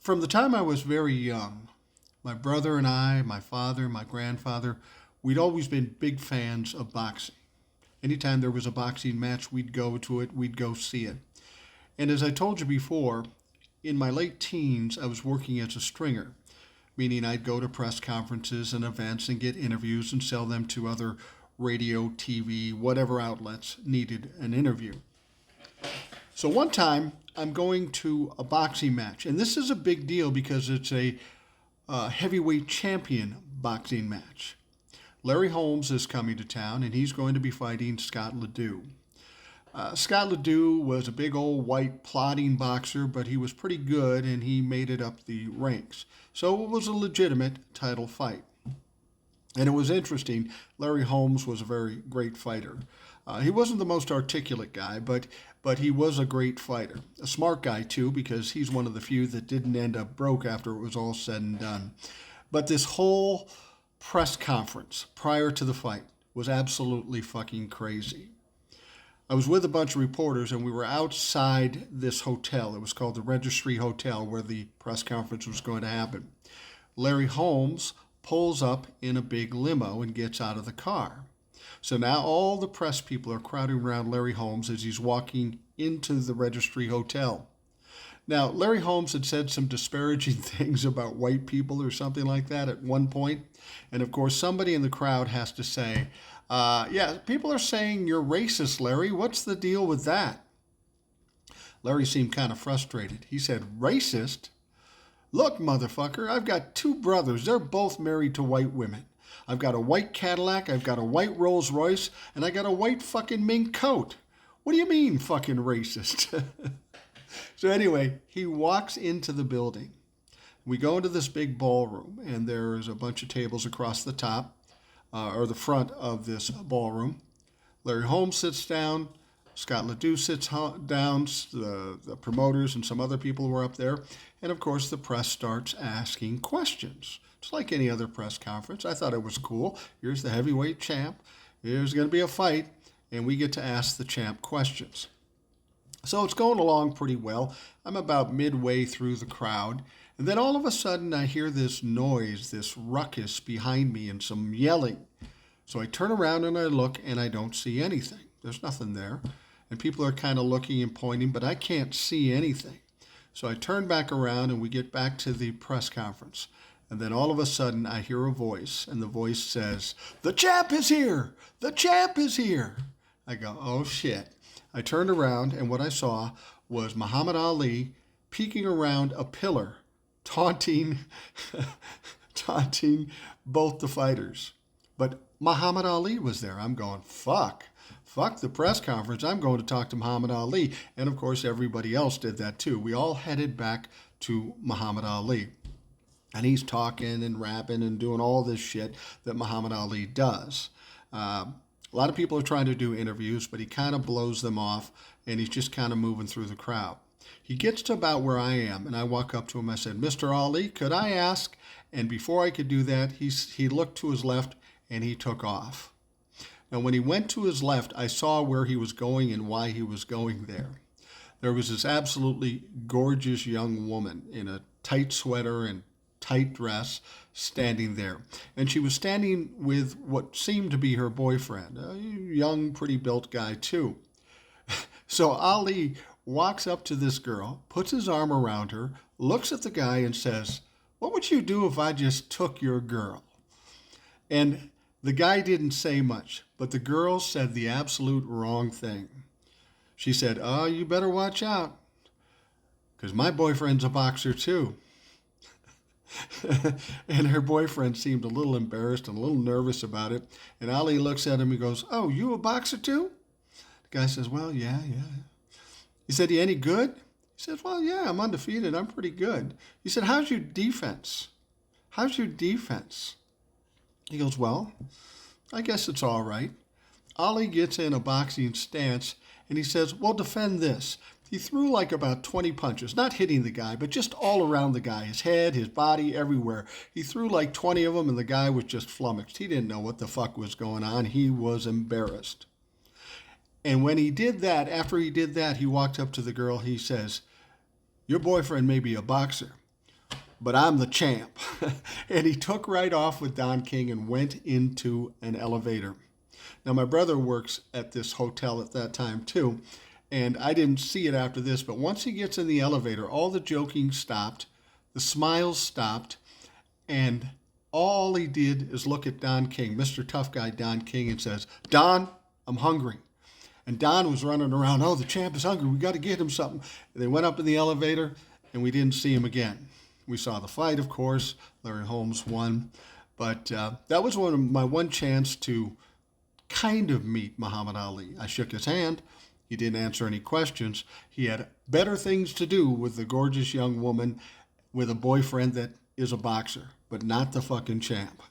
From the time I was very young, my brother and I, my father, my grandfather, we'd always been big fans of boxing. Anytime there was a boxing match, we'd go to it, we'd go see it. And as I told you before, in my late teens, I was working as a stringer, meaning I'd go to press conferences and events and get interviews and sell them to other radio, TV, whatever outlets needed an interview. So one time, I'm going to a boxing match, and this is a big deal because it's a heavyweight champion boxing match. Larry Holmes is coming to town, and he's going to be fighting Scott LeDoux. Scott LeDoux was a big old white plodding boxer, but he was pretty good, and he made it up the ranks. So it was a legitimate title fight. And it was interesting. Larry Holmes was a very great fighter. He wasn't the most articulate guy, but he was a great fighter. A smart guy, too, because he's one of the few that didn't end up broke after it was all said and done. But this whole press conference prior to the fight was absolutely fucking crazy. I was with a bunch of reporters, and we were outside this hotel. It was called the Registry Hotel, where the press conference was going to happen. Larry Holmes pulls up in a big limo and gets out of the car. So now all the press people are crowding around Larry Holmes as he's walking into the Registry Hotel. Now, Larry Holmes had said some disparaging things about white people or something like that at one point. And of course, somebody in the crowd has to say, yeah, people are saying you're racist, Larry. What's the deal with that? Larry seemed kind of frustrated. He said, racist? Look, motherfucker, I've got two brothers. They're both married to white women. I've got a white Cadillac, I've got a white Rolls Royce, and I got a white fucking mink coat. What do you mean, fucking racist? So anyway, he walks into the building. We go into this big ballroom, and there's a bunch of tables across the top, or the front of this ballroom. Larry Holmes sits down. Scott LeDoux sits down. The promoters and some other people were up there. And of course, the press starts asking questions. It's like any other press conference. I thought it was cool. Here's the heavyweight champ. There's going to be a fight, and we get to ask the champ questions. So it's going along pretty well. I'm about midway through the crowd, and then all of a sudden I hear this noise, this ruckus behind me and some yelling. So I turn around and I look, and I don't see anything. There's nothing there. And people are kind of looking and pointing, but I can't see anything. So I turn back around, and we get back to the press conference. And then all of a sudden I hear a voice, and the voice says, "The champ is here! The champ is here!" I go, oh shit. I turned around, and what I saw was Muhammad Ali peeking around a pillar, taunting, taunting both the fighters. But Muhammad Ali was there. I'm going, fuck the press conference. I'm going to talk to Muhammad Ali. And of course, everybody else did that too. We all headed back to Muhammad Ali. And he's talking and rapping and doing all this shit that Muhammad Ali does. A lot of people are trying to do interviews, but he kind of blows them off, and he's just kind of moving through the crowd. He gets to about where I am, and I walk up to him. I said, "Mr. Ali, could I ask?" And before I could do that, he looked to his left, and he took off. Now, when he went to his left, I saw where he was going and why he was going there. There was this absolutely gorgeous young woman in a tight sweater and tight dress standing there. And she was standing with what seemed to be her boyfriend, a young, pretty built guy too. So Ali walks up to this girl, puts his arm around her, looks at the guy and says, "What would you do if I just took your girl?" And the guy didn't say much, but the girl said the absolute wrong thing. She said, "Oh, you better watch out, because my boyfriend's a boxer too." And her boyfriend seemed a little embarrassed and a little nervous about it. And Ali looks at him and goes, "Oh, you a boxer too?" The guy says, "Well, yeah. He said, "You any good?" He says, "Well, yeah, I'm undefeated. I'm pretty good." He said, "How's your defense? How's your defense?" He goes, "Well, I guess it's all right." Ali gets in a boxing stance, and he says, "Well, defend this." He threw like about 20 punches, not hitting the guy, but just all around the guy, his head, his body, everywhere. He threw like 20 of them, and the guy was just flummoxed. He didn't know what the fuck was going on. He was embarrassed. And when he did that, after he did that, he walked up to the girl. He says, "Your boyfriend may be a boxer, but I'm the champ. And he took right off with Don King and went into an elevator. Now, my brother works at this hotel at that time, too, and I didn't see it after this, but once he gets in the elevator, all the joking stopped, the smiles stopped, and all he did is look at Don King, Mr. Tough Guy Don King, and says, "Don, I'm hungry." And Don was running around, "Oh, the champ is hungry. We got to get him something." And they went up in the elevator, and we didn't see him again. We saw the fight, of course. Larry Holmes won. But that was my one chance to kind of meet Muhammad Ali. I shook his hand. He didn't answer any questions. He had better things to do with the gorgeous young woman with a boyfriend that is a boxer, but not the fucking champ.